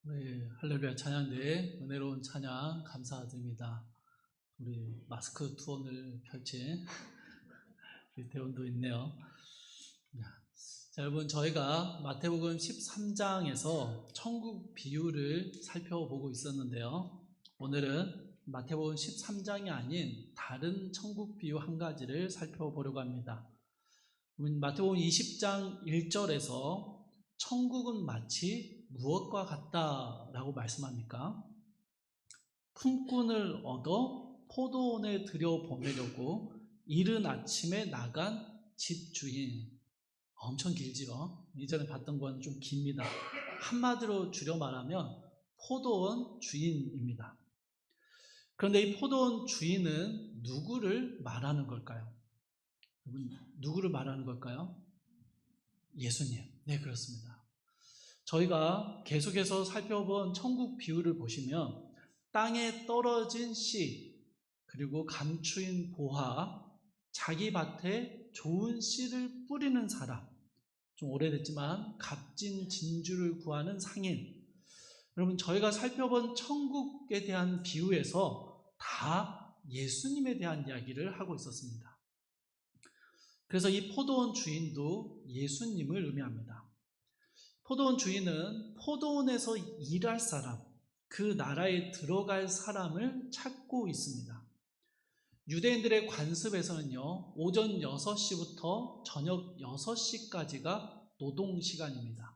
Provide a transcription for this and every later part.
네, 할렐루야 찬양대 은혜로운 찬양 감사드립니다. 우리 마스크 투혼을 펼친 우리 대원도 있네요. 자, 여러분 저희가 마태복음 13장에서 천국 비유를 살펴보고 있었는데요. 오늘은 마태복음 13장이 아닌 다른 천국 비유 한 가지를 살펴보려고 합니다. 마태복음 20장 1절에서 천국은 마치 무엇과 같다라고 말씀합니까? 품꾼을 얻어 포도원에 들여보내려고 이른 아침에 나간 집주인. 엄청 길지요. 이전에 봤던 건 좀 깁니다. 한마디로 줄여 말하면 포도원 주인입니다. 그런데 이 포도원 주인은 누구를 말하는 걸까요? 누구를 말하는 걸까요? 예수님. 네, 그렇습니다. 저희가 계속해서 살펴본 천국 비유를 보시면 땅에 떨어진 씨, 그리고 감추인 보화, 자기 밭에 좋은 씨를 뿌리는 사람, 좀 오래됐지만 값진 진주를 구하는 상인. 여러분, 저희가 살펴본 천국에 대한 비유에서 다 예수님에 대한 이야기를 하고 있었습니다. 그래서 이 포도원 주인도 예수님을 의미합니다. 포도원 주인은 포도원에서 일할 사람, 그 나라에 들어갈 사람을 찾고 있습니다. 유대인들의 관습에서는요, 오전 6시부터 저녁 6시까지가 노동시간입니다.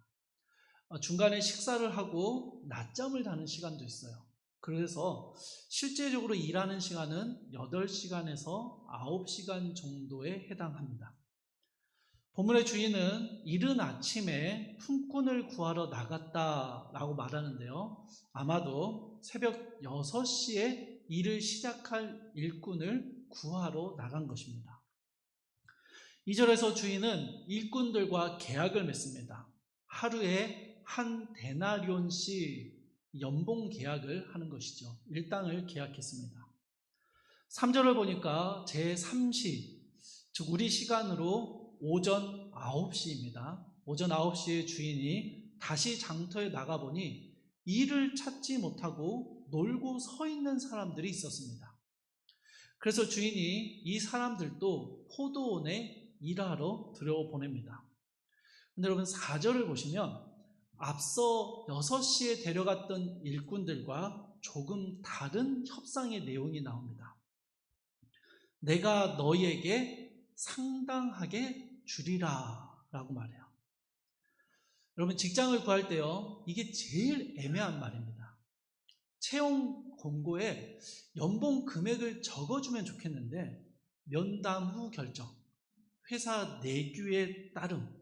중간에 식사를 하고 낮잠을 자는 시간도 있어요. 그래서 실제적으로 일하는 시간은 8시간에서 9시간 정도에 해당합니다. 본문의 주인은 이른 아침에 품꾼을 구하러 나갔다라고 말하는데요. 아마도 새벽 6시에 일을 시작할 일꾼을 구하러 나간 것입니다. 2절에서 주인은 일꾼들과 계약을 맺습니다. 하루에 한 데나리온씩 연봉 계약을 하는 것이죠. 일당을 계약했습니다. 3절을 보니까 제3시, 즉 우리 시간으로 오전 9시입니다. 오전 9시에 주인이 다시 장터에 나가보니 일을 찾지 못하고 놀고 서 있는 사람들이 있었습니다. 그래서 주인이 이 사람들도 포도원에 일하러 들여보냅니다. 근데 여러분 4절을 보시면 앞서 6시에 데려갔던 일꾼들과 조금 다른 협상의 내용이 나옵니다. 내가 너희에게 상당하게 주리라 라고 말해요. 여러분 직장을 구할 때요, 이게 제일 애매한 말입니다. 채용 공고에 연봉 금액을 적어주면 좋겠는데 면담 후 결정, 회사 내규에 따름,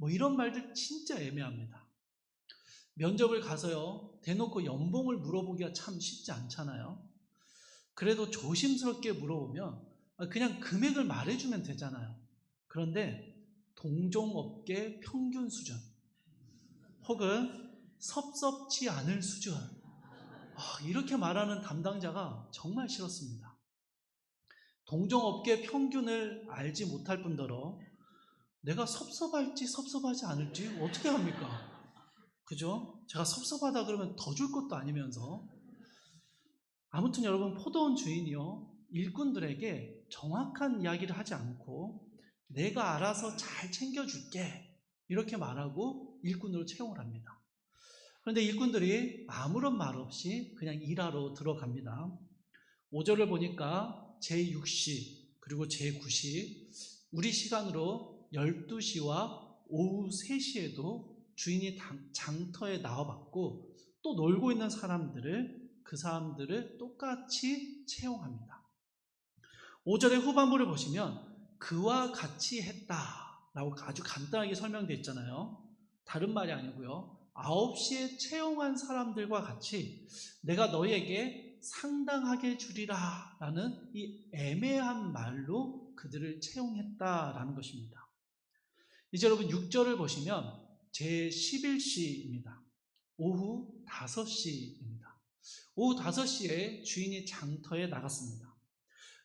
이런 말들 진짜 애매합니다. 면접을 가서요, 대놓고 연봉을 물어보기가 참 쉽지 않잖아요. 그래도 조심스럽게 물어보면 그냥 금액을 말해주면 되잖아요. 그런데 동종업계 평균 수준 혹은 섭섭지 않을 수준, 이렇게 말하는 담당자가 정말 싫었습니다. 동종업계 평균을 알지 못할 뿐더러 내가 섭섭할지 섭섭하지 않을지 어떻게 합니까? 그죠? 제가 섭섭하다 그러면 더 줄 것도 아니면서. 아무튼 여러분, 포도원 주인이요, 일꾼들에게 정확한 이야기를 하지 않고 내가 알아서 잘 챙겨줄게 이렇게 말하고 일꾼으로 채용을 합니다. 그런데 일꾼들이 아무런 말 없이 그냥 일하러 들어갑니다. 5절을 보니까 제6시 그리고 제9시, 우리 시간으로 12시와 오후 3시에도 주인이 장터에 나와봤고 또 놀고 있는 그 사람들을 똑같이 채용합니다. 5절의 후반부를 보시면 그와 같이 했다라고 아주 간단하게 설명되어 있잖아요. 다른 말이 아니고요, 9시에 채용한 사람들과 같이 내가 너희에게 상당하게 주리라 라는 이 애매한 말로 그들을 채용했다라는 것입니다. 이제 여러분 6절을 보시면 제11시입니다. 오후 5시입니다. 오후 5시에 주인이 장터에 나갔습니다.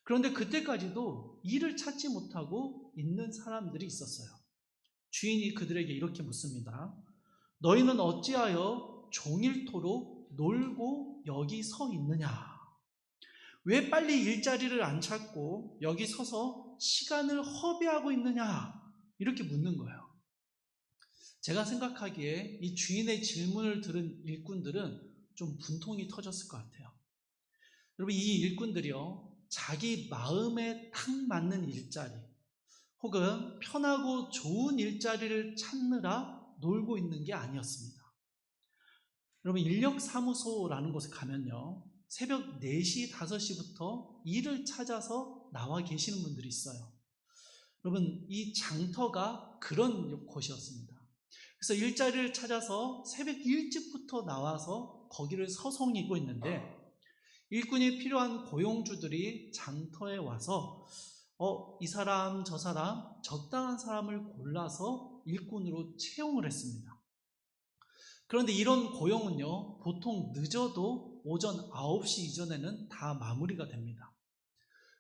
그런데 그때까지도 일을 찾지 못하고 있는 사람들이 있었어요. 주인이 그들에게 이렇게 묻습니다. 너희는 어찌하여 종일토록 놀고 여기 서 있느냐? 왜 빨리 일자리를 안 찾고 여기 서서 시간을 허비하고 있느냐? 이렇게 묻는 거예요. 제가 생각하기에 이 주인의 질문을 들은 일꾼들은 좀 분통이 터졌을 것 같아요. 여러분, 이 일꾼들이요, 자기 마음에 딱 맞는 일자리 혹은 편하고 좋은 일자리를 찾느라 놀고 있는 게 아니었습니다. 여러분, 인력사무소라는 곳에 가면요, 새벽 4시, 5시부터 일을 찾아서 나와 계시는 분들이 있어요. 여러분, 이 장터가 그런 곳이었습니다. 그래서 일자리를 찾아서 새벽 일찍부터 나와서 거기를 서성이고 있는데, 일꾼이 필요한 고용주들이 장터에 와서 이 사람 저 사람 적당한 사람을 골라서 일꾼으로 채용을 했습니다. 그런데 이런 고용은요, 보통 늦어도 오전 9시 이전에는 다 마무리가 됩니다.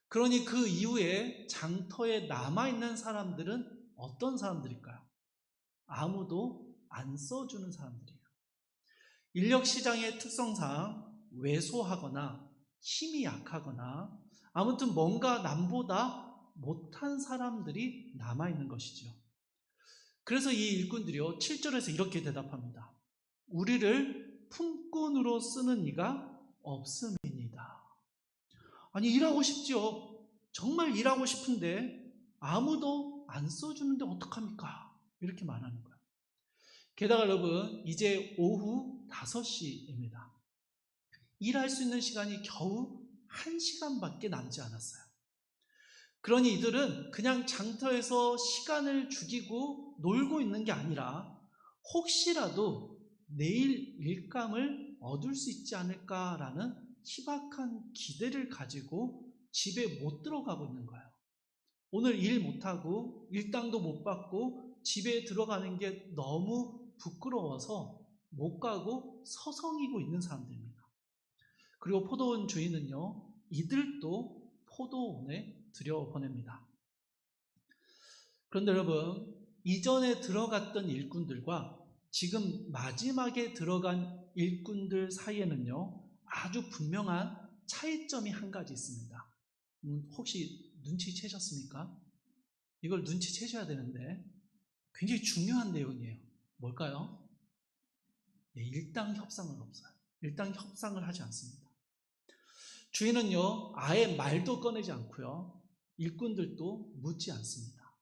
그러니 그 이후에 장터에 남아있는 사람들은 어떤 사람들일까요? 아무도 안 써주는 사람들이에요. 인력시장의 특성상 왜소하거나 힘이 약하거나 아무튼 뭔가 남보다 못한 사람들이 남아있는 것이죠. 그래서 이 일꾼들이요, 7절에서 이렇게 대답합니다. 우리를 품꾼으로 쓰는 이가 없음이니이다. 아니, 일하고 싶죠. 정말 일하고 싶은데 아무도 안 써주는데 어떡합니까? 이렇게 말하는 거예요. 게다가 여러분, 이제 오후 5시입니다. 일할 수 있는 시간이 겨우 1시간밖에 남지 않았어요. 그러니 이들은 그냥 장터에서 시간을 죽이고 놀고 있는 게 아니라 혹시라도 내일 일감을 얻을 수 있지 않을까라는 희박한 기대를 가지고 집에 못 들어가고 있는 거예요. 오늘 일 못하고 일당도 못 받고 집에 들어가는 게 너무 부끄러워서 못 가고 서성이고 있는 사람들입니다. 그리고 포도원 주인은요, 이들도 포도원에 들여보냅니다. 그런데 여러분, 이전에 들어갔던 일꾼들과 지금 마지막에 들어간 일꾼들 사이에는요, 아주 분명한 차이점이 한 가지 있습니다. 혹시 눈치채셨습니까? 이걸 눈치채셔야 되는데 굉장히 중요한 내용이에요. 뭘까요? 네, 일당 협상은 없어요. 일당 협상을 하지 않습니다. 주인은요, 아예 말도 꺼내지 않고요, 일꾼들도 묻지 않습니다.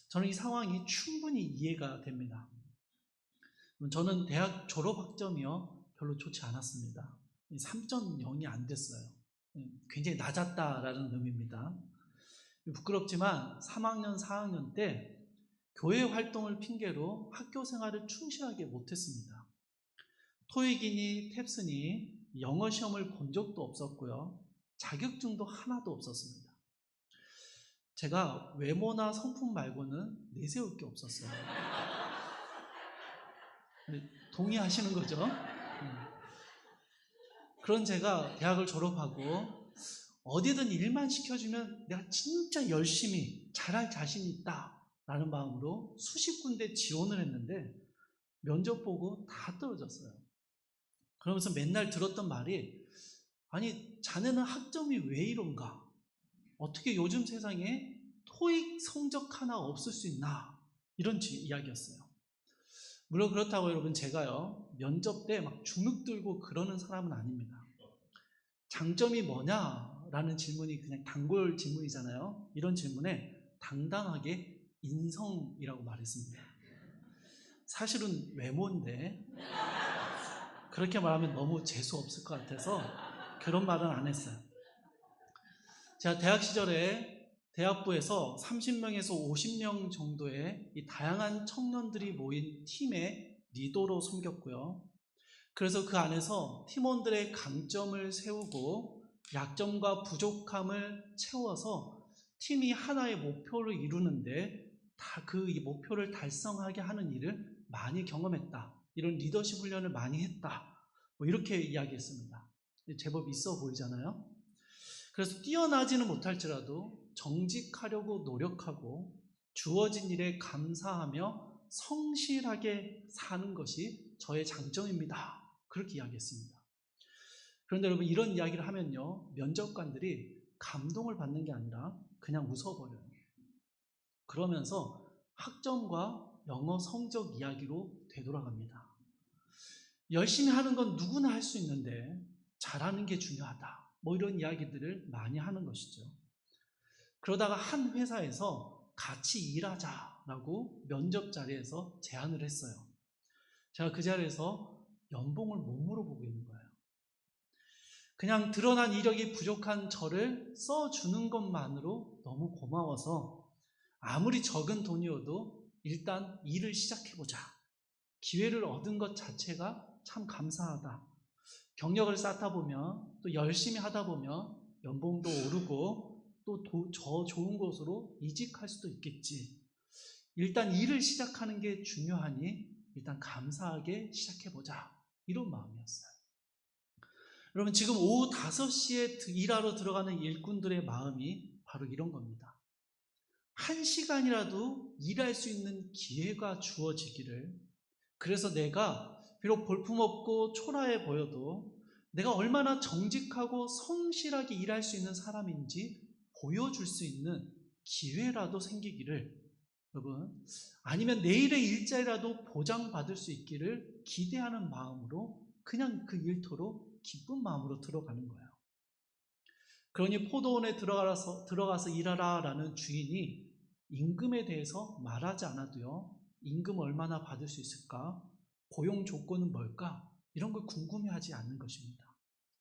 저는 이 상황이 충분히 이해가 됩니다. 저는 대학 졸업 학점이요, 별로 좋지 않았습니다. 3.0이 안 됐어요. 굉장히 낮았다라는 의미입니다. 부끄럽지만 3학년, 4학년 때 교회 활동을 핑계로 학교 생활을 충실하게 못했습니다. 토익이니 탭스니 영어 시험을 본 적도 없었고요. 자격증도 하나도 없었습니다. 제가 외모나 성품 말고는 내세울 게 없었어요. 동의하시는 거죠? 그런 제가 대학을 졸업하고 어디든 일만 시켜주면 내가 진짜 열심히 잘할 자신이 있다라는 마음으로 수십 군데 지원을 했는데 면접 보고 다 떨어졌어요. 그러면서 맨날 들었던 말이, 아니, 자네는 학점이 왜 이런가? 어떻게 요즘 세상에 토익 성적 하나 없을 수 있나? 이런 이야기였어요. 물론 그렇다고 여러분, 제가요, 면접 때 막 주눅 들고 그러는 사람은 아닙니다. 장점이 뭐냐라는 질문이 그냥 단골 질문이잖아요. 이런 질문에 당당하게 인성이라고 말했습니다. 사실은 외모인데 그렇게 말하면 너무 재수 없을 것 같아서 그런 말은 안 했어요. 제가 대학 시절에 대학부에서 30명에서 50명 정도의 이 다양한 청년들이 모인 팀의 리더로 섬겼고요. 그래서 그 안에서 팀원들의 강점을 세우고 약점과 부족함을 채워서 팀이 하나의 목표를 이루는데 다 그 목표를 달성하게 하는 일을 많이 경험했다. 이런 리더십 훈련을 많이 했다. 이렇게 이야기했습니다. 제법 있어 보이잖아요. 그래서 뛰어나지는 못할지라도 정직하려고 노력하고 주어진 일에 감사하며 성실하게 사는 것이 저의 장점입니다. 그렇게 이야기했습니다. 그런데 여러분, 이런 이야기를 하면요, 면접관들이 감동을 받는 게 아니라 그냥 웃어버려요. 그러면서 학점과 영어 성적 이야기로 되돌아갑니다. 열심히 하는 건 누구나 할 수 있는데 잘하는 게 중요하다. 이런 이야기들을 많이 하는 것이죠. 그러다가 한 회사에서 같이 일하자라고 면접 자리에서 제안을 했어요. 제가 그 자리에서 연봉을 못 물어보고 있는 거예요. 그냥 드러난 이력이 부족한 저를 써주는 것만으로 너무 고마워서 아무리 적은 돈이어도 일단 일을 시작해보자. 기회를 얻은 것 자체가 참 감사하다. 경력을 쌓다 보면 또 열심히 하다 보면 연봉도 오르고 또 더 좋은 곳으로 이직할 수도 있겠지. 일단 일을 시작하는 게 중요하니 일단 감사하게 시작해보자. 이런 마음이었어요. 여러분 지금 오후 5시에 일하러 들어가는 일꾼들의 마음이 바로 이런 겁니다. 1시간이라도 일할 수 있는 기회가 주어지기를, 그래서 내가 비록 볼품없고 초라해 보여도 내가 얼마나 정직하고 성실하게 일할 수 있는 사람인지 보여줄 수 있는 기회라도 생기기를, 여러분, 아니면 내일의 일자리라도 보장받을 수 있기를 기대하는 마음으로 그냥 그 일터로 기쁜 마음으로 들어가는 거예요. 그러니 포도원에 들어가서 일하라 라는 주인이 임금에 대해서 말하지 않아도요, 임금 얼마나 받을 수 있을까? 고용 조건은 뭘까? 이런 걸 궁금해하지 않는 것입니다.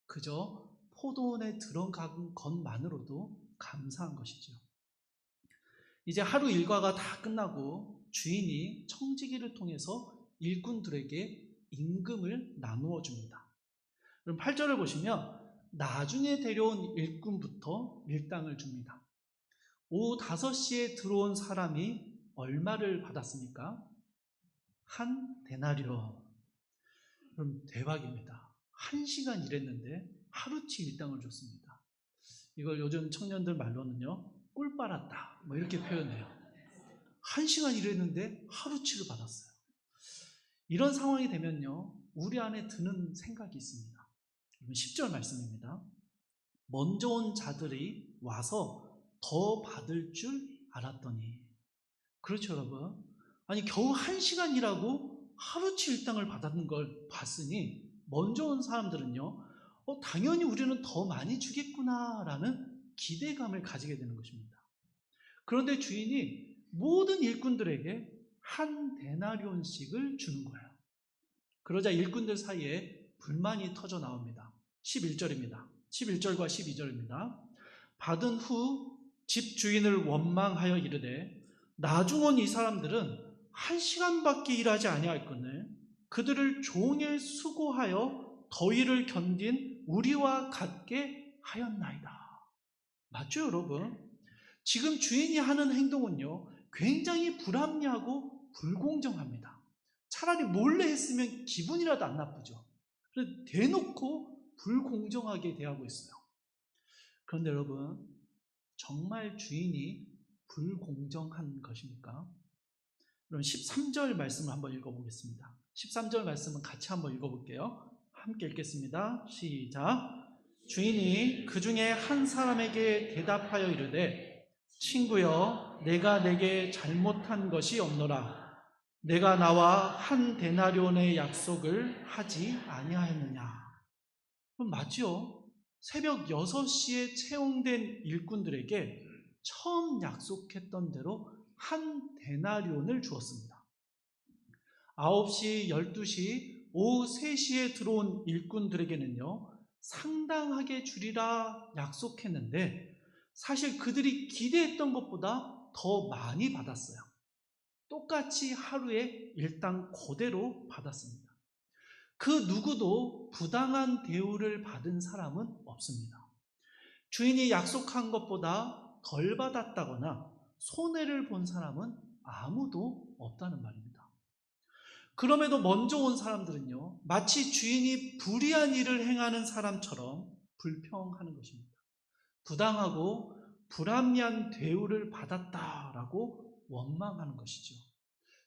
그저 포도원에 들어간 것만으로도 감사한 것이죠. 이제 하루 일과가 다 끝나고 주인이 청지기를 통해서 일꾼들에게 임금을 나누어 줍니다. 그럼 8절을 보시면 나중에 데려온 일꾼부터 밀당을 줍니다. 오후 5시에 들어온 사람이 얼마를 받았습니까? 한 데나리온. 그럼 대박입니다. 1시간 일했는데 하루치 일당을 줬습니다. 이걸 요즘 청년들 말로는요, 꿀 빨았다 뭐 이렇게 표현해요. 1시간 일했는데 하루치를 받았어요. 이런 상황이 되면요, 우리 안에 드는 생각이 있습니다. 10절 말씀입니다. 먼저 온 자들이 와서 더 받을 줄 알았더니. 그렇죠, 여러분. 아니 겨우 1시간 일하고 하루치 일당을 받았는 걸 봤으니 먼저 온 사람들은요, 당연히 우리는 더 많이 주겠구나라는 기대감을 가지게 되는 것입니다. 그런데 주인이 모든 일꾼들에게 한 데나리온씩을 주는 거예요. 그러자 일꾼들 사이에 불만이 터져 나옵니다. 11절입니다. 11절과 12절입니다. 받은 후 집 주인을 원망하여 이르되 나중 온 이 사람들은 1시간밖에 일하지 아니할거늘 그들을 종일 수고하여 더위를 견딘 우리와 같게 하였나이다. 맞죠, 여러분? 지금 주인이 하는 행동은요, 굉장히 불합리하고 불공정합니다. 차라리 몰래 했으면 기분이라도 안 나쁘죠. 그래서 대놓고 불공정하게 대하고 있어요. 그런데 여러분, 정말 주인이 불공정한 것입니까? 그럼 13절 말씀을 한번 읽어보겠습니다. 13절 말씀은 같이 한번 읽어볼게요. 함께 읽겠습니다. 시작. 주인이 그 중에 한 사람에게 대답하여 이르되 친구여, 내가 내게 잘못한 것이 없노라. 내가 나와 한 데나리온의 약속을 하지 아니하였느냐. 그럼 맞죠? 새벽 6시에 채용된 일꾼들에게 처음 약속했던 대로 한 데나리온을 주었습니다. 9시, 12시, 오후 3시에 들어온 일꾼들에게는요, 상당하게 주리라 약속했는데 사실 그들이 기대했던 것보다 더 많이 받았어요. 똑같이 하루에 일당 그대로 받았습니다. 그 누구도 부당한 대우를 받은 사람은 없습니다. 주인이 약속한 것보다 덜 받았다거나 손해를 본 사람은 아무도 없다는 말입니다. 그럼에도 먼저 온 사람들은요, 마치 주인이 불의한 일을 행하는 사람처럼 불평하는 것입니다. 부당하고 불합리한 대우를 받았다라고 원망하는 것이죠.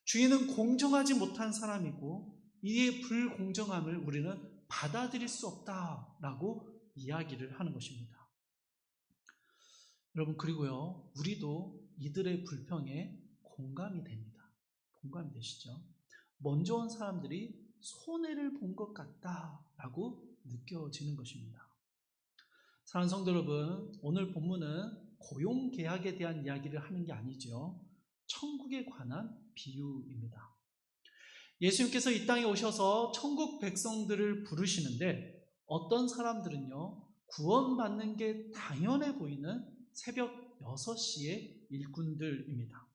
주인은 공정하지 못한 사람이고 이의 불공정함을 우리는 받아들일 수 없다라고 이야기를 하는 것입니다. 여러분, 그리고요, 우리도 이들의 불평에 공감이 됩니다. 공감이 되시죠? 먼저 온 사람들이 손해를 본 것 같다라고 느껴지는 것입니다. 사랑하는 성도 여러분, 오늘 본문은 고용계약에 대한 이야기를 하는 게 아니죠. 천국에 관한 비유입니다. 예수님께서 이 땅에 오셔서 천국 백성들을 부르시는데 어떤 사람들은요, 구원받는 게 당연해 보이는 새벽 6시의 일꾼들입니다.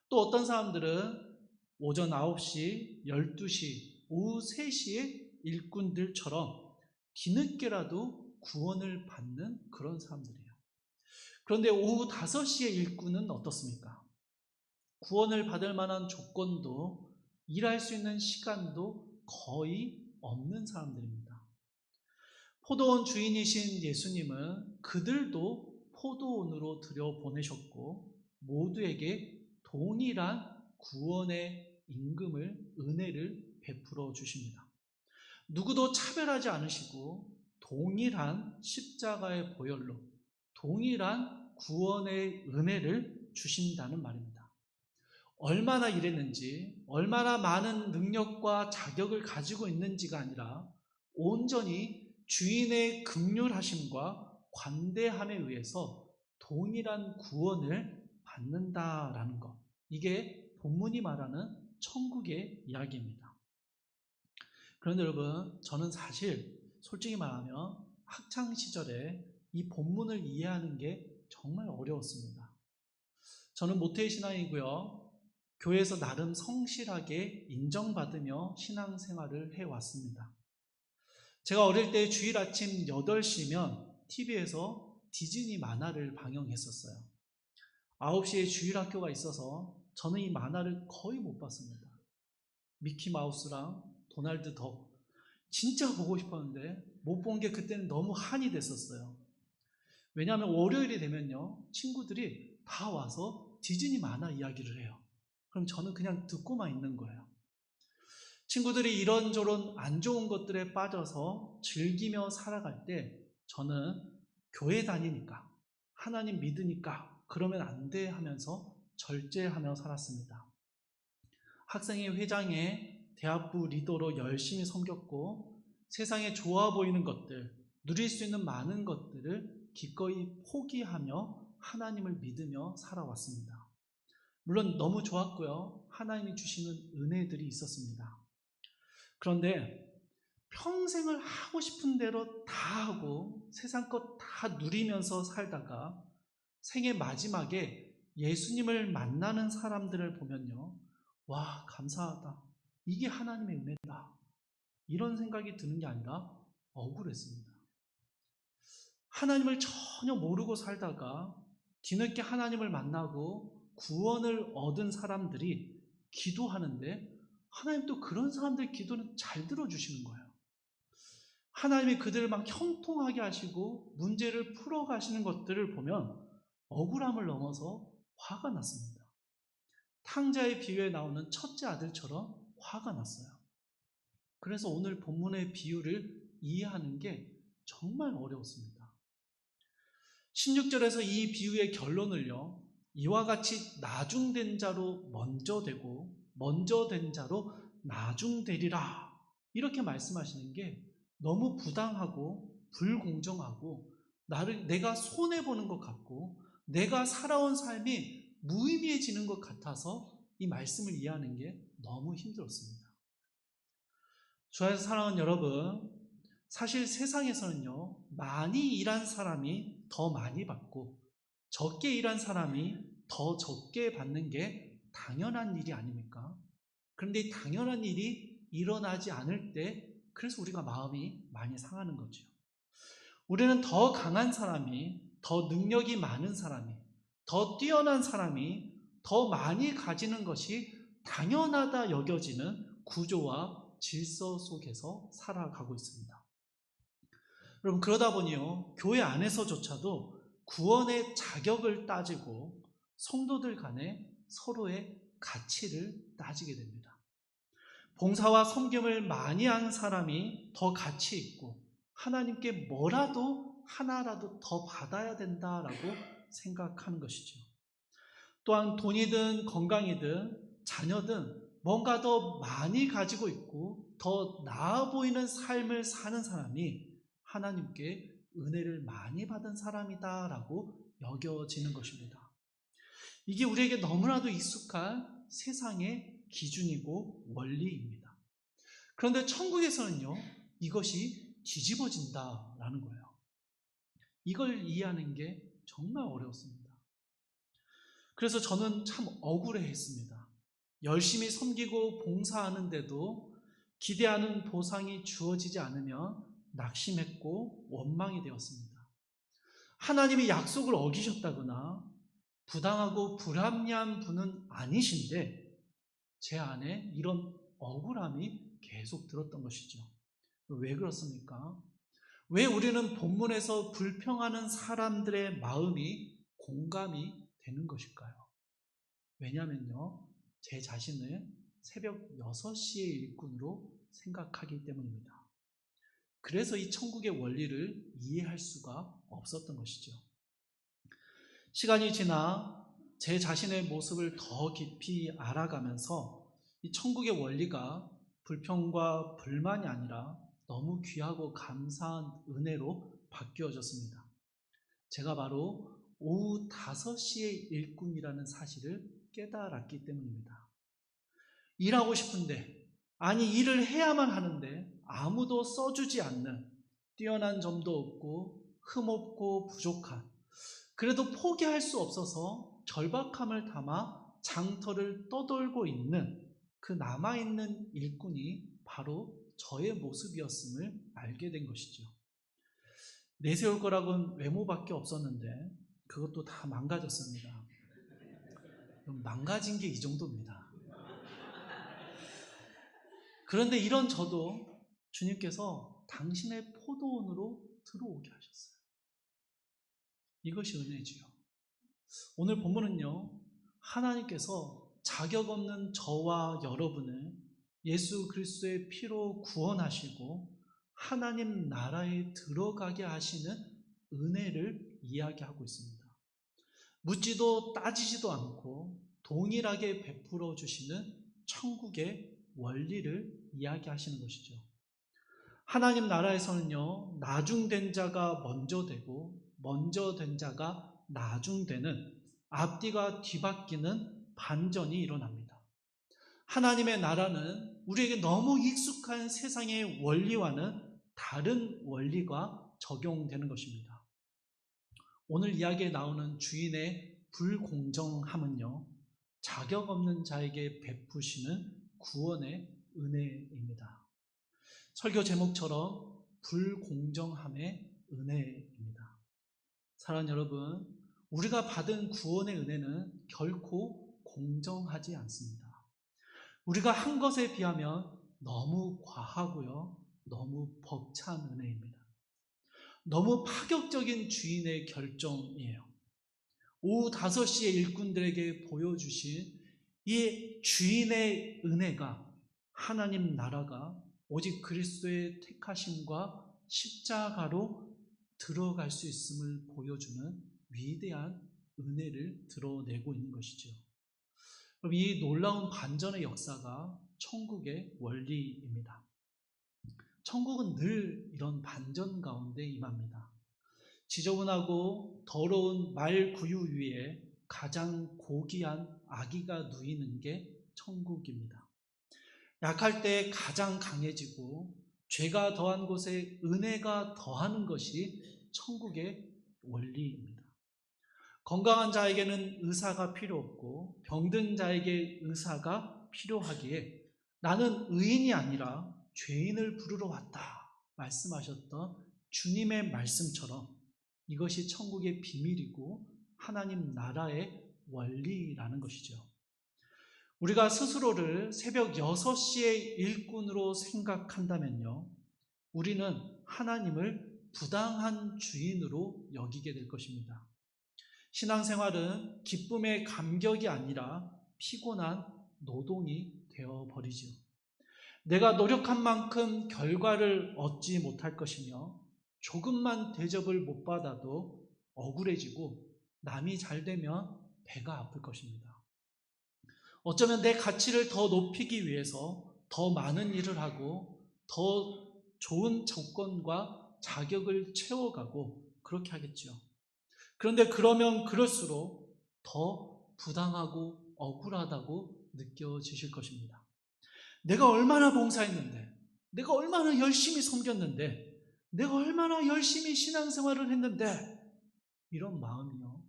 또 어떤 사람들은 오전 9시, 12시, 오후 3시의 일꾼들처럼 뒤늦게라도 구원을 받는 그런 사람들이에요. 그런데 오후 5시의 일꾼은 어떻습니까? 구원을 받을 만한 조건도 일할 수 있는 시간도 거의 없는 사람들입니다. 포도원 주인이신 예수님은 그들도 포도원으로 들여보내셨고 모두에게 동일한 구원의 임금을, 은혜를 베풀어 주십니다. 누구도 차별하지 않으시고 동일한 십자가의 보혈로 동일한 구원의 은혜를 주신다는 말입니다. 얼마나 일했는지, 얼마나 많은 능력과 자격을 가지고 있는지가 아니라 온전히 주인의 긍휼하심과 관대함에 의해서 동일한 구원을 받는다라는 것. 이게 본문이 말하는 천국의 이야기입니다. 그런데 여러분, 저는 사실 솔직히 말하면 학창시절에 이 본문을 이해하는 게 정말 어려웠습니다. 저는 모태신앙이고요. 교회에서 나름 성실하게 인정받으며 신앙생활을 해왔습니다. 제가 어릴 때 주일 아침 8시면 TV에서 디즈니 만화를 방영했었어요. 9시에 주일 학교가 있어서 저는 이 만화를 거의 못 봤습니다. 미키마우스랑 도날드 덕. 진짜 보고 싶었는데 못 본 게 그때는 너무 한이 됐었어요. 왜냐하면 월요일이 되면요, 친구들이 다 와서 디즈니 만화 이야기를 해요. 그럼 저는 그냥 듣고만 있는 거예요. 친구들이 이런저런 안 좋은 것들에 빠져서 즐기며 살아갈 때 저는 교회 다니니까, 하나님 믿으니까 그러면 안 돼 하면서 절제하며 살았습니다. 학생회 회장에 대학부 리더로 열심히 섬겼고 세상에 좋아 보이는 것들, 누릴 수 있는 많은 것들을 기꺼이 포기하며 하나님을 믿으며 살아왔습니다. 물론 너무 좋았고요. 하나님이 주시는 은혜들이 있었습니다. 그런데 평생을 하고 싶은 대로 다 하고 세상 것 다 누리면서 살다가 생애 마지막에 예수님을 만나는 사람들을 보면요, 와, 감사하다. 이게 하나님의 은혜다. 이런 생각이 드는 게 아니라 억울했습니다. 하나님을 전혀 모르고 살다가 뒤늦게 하나님을 만나고 구원을 얻은 사람들이 기도하는데 하나님 또 그런 사람들 기도는 잘 들어주시는 거예요. 하나님이 그들을 막 형통하게 하시고 문제를 풀어가시는 것들을 보면 억울함을 넘어서 화가 났습니다. 탕자의 비유에 나오는 첫째 아들처럼 화가 났어요. 그래서 오늘 본문의 비유를 이해하는 게 정말 어려웠습니다. 16절에서 이 비유의 결론을요, 이와 같이 나중된 자로 먼저 되고 먼저 된 자로 나중되리라 이렇게 말씀하시는 게 너무 부당하고 불공정하고 내가 손해보는 것 같고 내가 살아온 삶이 무의미해지는 것 같아서 이 말씀을 이해하는 게 너무 힘들었습니다. 주 안에서 사랑하는 여러분, 사실 세상에서는요, 많이 일한 사람이 더 많이 받고 적게 일한 사람이 더 적게 받는 게 당연한 일이 아닙니까? 그런데 이 당연한 일이 일어나지 않을 때 그래서 우리가 마음이 많이 상하는 거죠. 우리는 더 강한 사람이, 더 능력이 많은 사람이, 더 뛰어난 사람이 더 많이 가지는 것이 당연하다 여겨지는 구조와 질서 속에서 살아가고 있습니다. 여러분, 그러다 보니요, 교회 안에서조차도 구원의 자격을 따지고 성도들 간에 서로의 가치를 따지게 됩니다. 봉사와 섬김을 많이 한 사람이 더 가치 있고 하나님께 뭐라도 하나라도 더 받아야 된다라고 생각하는 것이죠. 또한 돈이든 건강이든 자녀든 뭔가 더 많이 가지고 있고 더 나아 보이는 삶을 사는 사람이 하나님께 은혜를 많이 받은 사람이다라고 여겨지는 것입니다. 이게 우리에게 너무나도 익숙한 세상의 기준이고 원리입니다. 그런데 천국에서는요, 이것이 뒤집어진다라는 거예요. 이걸 이해하는 게 정말 어려웠습니다. 그래서 저는 참 억울해했습니다. 열심히 섬기고 봉사하는데도 기대하는 보상이 주어지지 않으면 낙심했고 원망이 되었습니다. 하나님이 약속을 어기셨다거나 부당하고 불합리한 분은 아니신데 제 안에 이런 억울함이 계속 들었던 것이죠. 왜 그렇습니까? 왜 우리는 본문에서 불평하는 사람들의 마음이 공감이 되는 것일까요? 왜냐하면요, 제 자신을 새벽 6시의 일꾼으로 생각하기 때문입니다. 그래서 이 천국의 원리를 이해할 수가 없었던 것이죠. 시간이 지나 제 자신의 모습을 더 깊이 알아가면서 이 천국의 원리가 불평과 불만이 아니라 너무 귀하고 감사한 은혜로 바뀌어졌습니다. 제가 바로 오후 5시의 일꾼이라는 사실을 깨달았기 때문입니다. 일하고 싶은데, 아니 일을 해야만 하는데 아무도 써주지 않는, 뛰어난 점도 없고 흠없고 부족한, 그래도 포기할 수 없어서 절박함을 담아 장터를 떠돌고 있는 그 남아있는 일꾼이 바로 저의 모습이었음을 알게 된 것이죠. 내세울 거라고는 외모밖에 없었는데 그것도 다 망가졌습니다. 망가진 게 이 정도입니다. 그런데 이런 저도 주님께서 당신의 포도원으로 들어오게 하셨어요. 이것이 은혜지요. 오늘 본문은요, 하나님께서 자격 없는 저와 여러분을 예수 그리스도의 피로 구원하시고 하나님 나라에 들어가게 하시는 은혜를 이야기하고 있습니다. 묻지도 따지지도 않고 동일하게 베풀어 주시는 천국의 원리를 이야기하시는 것이죠. 하나님 나라에서는요, 나중된 자가 먼저 되고 먼저 된 자가 나중되는, 앞뒤가 뒤바뀌는 반전이 일어납니다. 하나님의 나라는 우리에게 너무 익숙한 세상의 원리와는 다른 원리가 적용되는 것입니다. 오늘 이야기에 나오는 주인의 불공정함은요, 자격 없는 자에게 베푸시는 구원의 은혜입니다. 설교 제목처럼 불공정함의 은혜입니다. 사랑하는 여러분, 우리가 받은 구원의 은혜는 결코 공정하지 않습니다. 우리가 한 것에 비하면 너무 과하고요, 너무 벅찬 은혜입니다. 너무 파격적인 주인의 결정이에요. 오후 5시에 일꾼들에게 보여주신 이 주인의 은혜가, 하나님 나라가 오직 그리스도의 택하심과 십자가로 들어갈 수 있음을 보여주는 위대한 은혜를 드러내고 있는 것이죠. 그럼 이 놀라운 반전의 역사가 천국의 원리입니다. 천국은 늘 이런 반전 가운데 임합니다. 지저분하고 더러운 말 구유 위에 가장 고귀한 아기가 누이는 게 천국입니다. 약할 때 가장 강해지고 죄가 더한 곳에 은혜가 더하는 것이 천국의 원리입니다. 건강한 자에게는 의사가 필요 없고 병든 자에게 의사가 필요하기에 나는 의인이 아니라 죄인을 부르러 왔다 말씀하셨던 주님의 말씀처럼 이것이 천국의 비밀이고 하나님 나라의 원리라는 것이죠. 우리가 스스로를 새벽 6시의 일꾼으로 생각한다면요, 우리는 하나님을 부당한 주인으로 여기게 될 것입니다. 신앙생활은 기쁨의 감격이 아니라 피곤한 노동이 되어버리죠. 내가 노력한 만큼 결과를 얻지 못할 것이며 조금만 대접을 못 받아도 억울해지고 남이 잘 되면 배가 아플 것입니다. 어쩌면 내 가치를 더 높이기 위해서 더 많은 일을 하고 더 좋은 조건과 자격을 채워가고 그렇게 하겠죠. 그런데 그러면 그럴수록 더 부당하고 억울하다고 느껴지실 것입니다. 내가 얼마나 봉사했는데, 내가 얼마나 열심히 섬겼는데 내가 얼마나 열심히 신앙생활을 했는데, 이런 마음이요,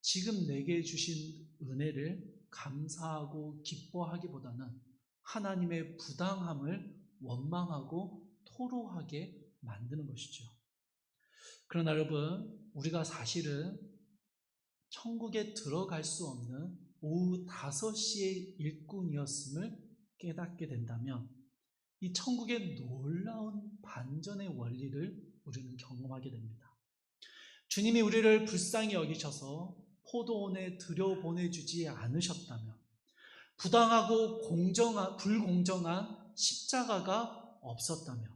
지금 내게 주신 은혜를 감사하고 기뻐하기보다는 하나님의 부당함을 원망하고 토로하게 만드는 것이죠. 그러나 여러분, 우리가 사실은 천국에 들어갈 수 없는 오후 5시의 일꾼이었음을 깨닫게 된다면 이 천국의 놀라운 반전의 원리를 우리는 경험하게 됩니다. 주님이 우리를 불쌍히 여기셔서 포도원에 들여보내주지 않으셨다면, 부당하고 불공정한 십자가가 없었다면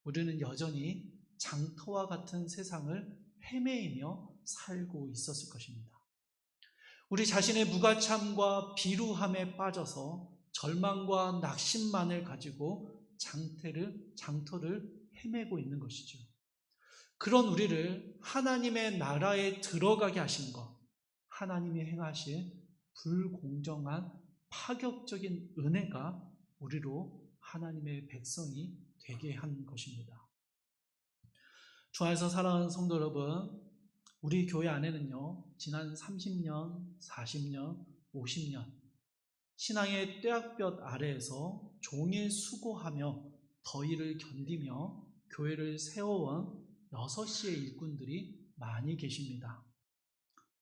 우리는 여전히 장터와 같은 세상을 헤매이며 살고 있었을 것입니다. 우리 자신의 무가참과 비루함에 빠져서 절망과 낙심만을 가지고 장터를 헤매고 있는 것이죠. 그런 우리를 하나님의 나라에 들어가게 하신 것, 하나님이 행하신 불공정한 파격적인 은혜가 우리로 하나님의 백성이 되게 한 것입니다. 주 안에서 사랑하는 성도 여러분, 우리 교회 안에는요, 지난 30년, 40년, 50년 신앙의 뙤약볕 아래에서 종일 수고하며 더위를 견디며 교회를 세워온 6시의 일꾼들이 많이 계십니다.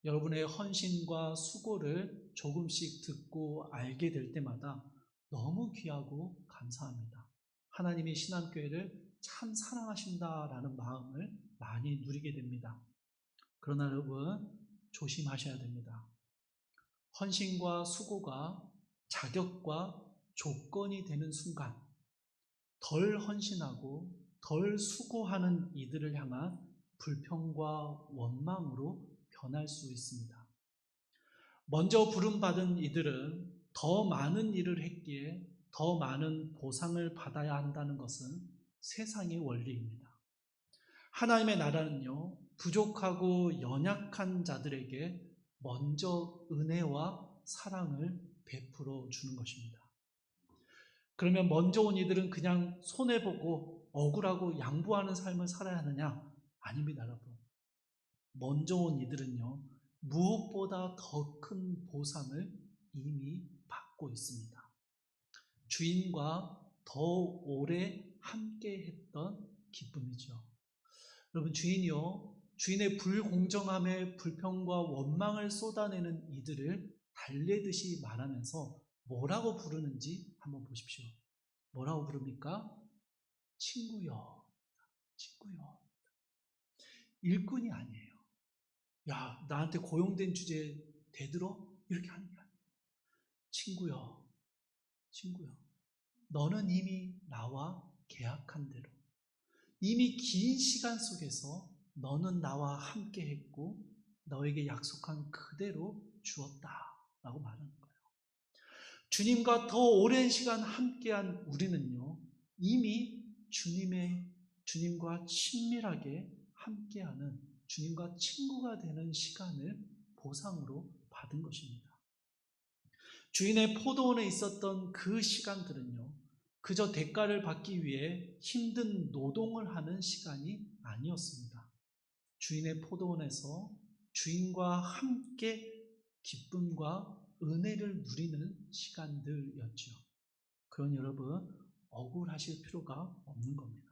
여러분의 헌신과 수고를 조금씩 듣고 알게 될 때마다 너무 귀하고 감사합니다. 하나님이 신앙교회를 참 사랑하신다라는 마음을 많이 누리게 됩니다. 그러나 여러분, 조심하셔야 됩니다. 헌신과 수고가 자격과 조건이 되는 순간 덜 헌신하고 덜 수고하는 이들을 향한 불평과 원망으로 변할 수 있습니다. 먼저 부름받은 이들은 더 많은 일을 했기에 더 많은 보상을 받아야 한다는 것은 세상의 원리입니다. 하나님의 나라는요, 부족하고 연약한 자들에게 먼저 은혜와 사랑을 베풀어 주는 것입니다. 그러면 먼저 온 이들은 그냥 손해보고 억울하고 양보하는 삶을 살아야 하느냐? 아닙니다, 여러분. 먼저 온 이들은요, 무엇보다 더 큰 보상을 이미 받고 있습니다. 주인과 더 오래 함께 했던 기쁨이죠. 여러분, 주인의 불공정함에 불평과 원망을 쏟아내는 이들을 달래듯이 말하면서 뭐라고 부르는지 한번 보십시오. 뭐라고 부릅니까? 친구여, 친구여. 일꾼이 아니에요. 야, 나한테 고용된 주제에 대들어? 이렇게 하는 게 아니에요. 친구여, 친구여. 너는 이미 나와 계약한 대로, 이미 긴 시간 속에서 너는 나와 함께 했고 너에게 약속한 그대로 주었다라고 말하는 거예요. 주님과 더 오랜 시간 함께한 우리는요, 이미 주님과 친밀하게 함께하는, 주님과 친구가 되는 시간을 보상으로 받은 것입니다. 주인의 포도원에 있었던 그 시간들은요, 그저 대가를 받기 위해 힘든 노동을 하는 시간이 아니었습니다. 주인의 포도원에서 주인과 함께 기쁨과 은혜를 누리는 시간들이었죠. 그러니 여러분, 억울하실 필요가 없는 겁니다.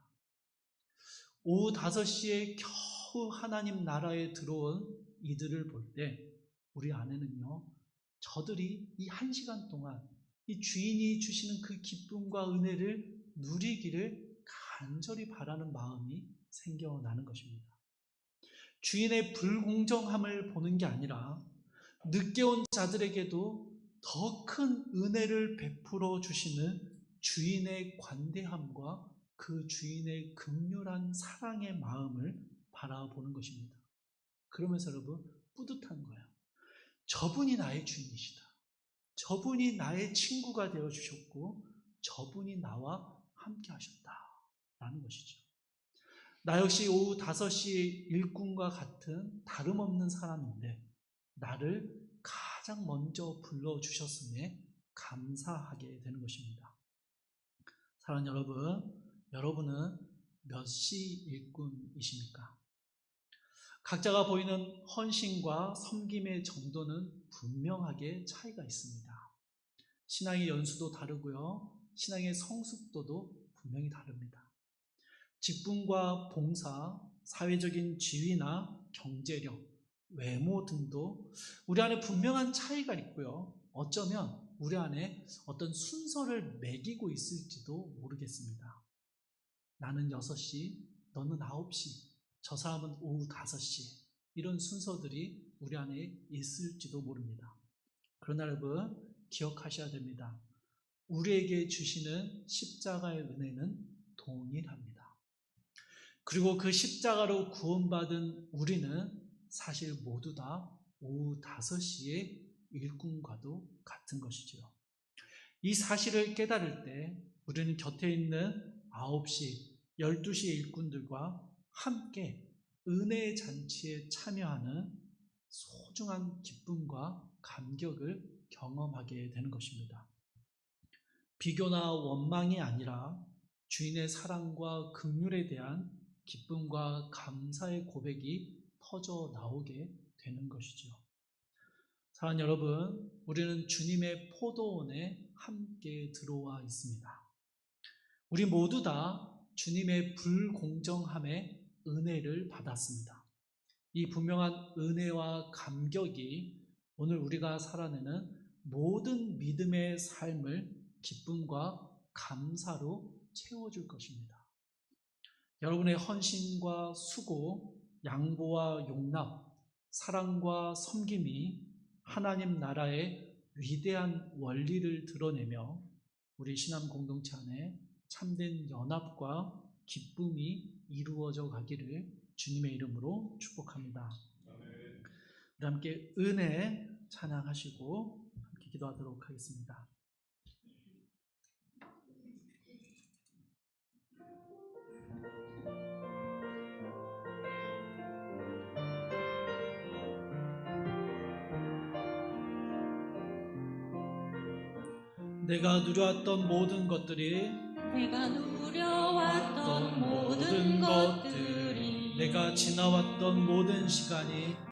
오후 5시에 겨우 하나님 나라에 들어온 이들을 볼 때 우리 안에는요, 저들이 이 1시간 동안 이 주인이 주시는 그 기쁨과 은혜를 누리기를 간절히 바라는 마음이 생겨나는 것입니다. 주인의 불공정함을 보는 게 아니라 늦게 온 자들에게도 더 큰 은혜를 베풀어 주시는 주인의 관대함과 그 주인의 극렬한 사랑의 마음을 바라보는 것입니다. 그러면서 여러분, 뿌듯한 거예요. 저분이 나의 주인이시다. 저분이 나의 친구가 되어주셨고 저분이 나와 함께 하셨다라는 것이죠. 나 역시 오후 5시 일꾼과 같은 다름없는 사람인데 나를 가장 먼저 불러주셨음에 감사하게 되는 것입니다. 사랑하는 여러분, 여러분은 몇 시 일꾼이십니까? 각자가 보이는 헌신과 섬김의 정도는 분명하게 차이가 있습니다. 신앙의 연수도 다르고요. 신앙의 성숙도도 분명히 다릅니다. 직분과 봉사, 사회적인 지위나 경제력, 외모 등도 우리 안에 분명한 차이가 있고요. 어쩌면 우리 안에 어떤 순서를 매기고 있을지도 모르겠습니다. 나는 6시, 너는 9시, 저 사람은 오후 5시, 이런 순서들이 우리 안에 있을지도 모릅니다. 그러나 여러분, 기억하셔야 됩니다. 우리에게 주시는 십자가의 은혜는 동일합니다. 그리고 그 십자가로 구원받은 우리는 사실 모두 다 오후 5시의 일꾼과도 같은 것이지요. 이 사실을 깨달을 때 우리는 곁에 있는 9시, 12시의 일꾼들과 함께 은혜의 잔치에 참여하는 소중한 기쁨과 감격을 경험하게 되는 것입니다. 비교나 원망이 아니라 주인의 사랑과 긍휼에 대한 기쁨과 감사의 고백이 터져 나오게 되는 것이죠. 사랑하는 여러분, 우리는 주님의 포도원에 함께 들어와 있습니다. 우리 모두 다 주님의 불공정함의 은혜를 받았습니다. 이 분명한 은혜와 감격이 오늘 우리가 살아내는 모든 믿음의 삶을 기쁨과 감사로 채워줄 것입니다. 여러분의 헌신과 수고, 양보와 용납, 사랑과 섬김이 하나님 나라의 위대한 원리를 드러내며 우리 신앙 공동체 안에 참된 연합과 기쁨이 이루어져 가기를 주님의 이름으로 축복합니다. 우리 함께 은혜 찬양하시고 함께 기도하도록 하겠습니다. 내가 누려왔던 모든 것들이 내가 지나왔던 모든 시간이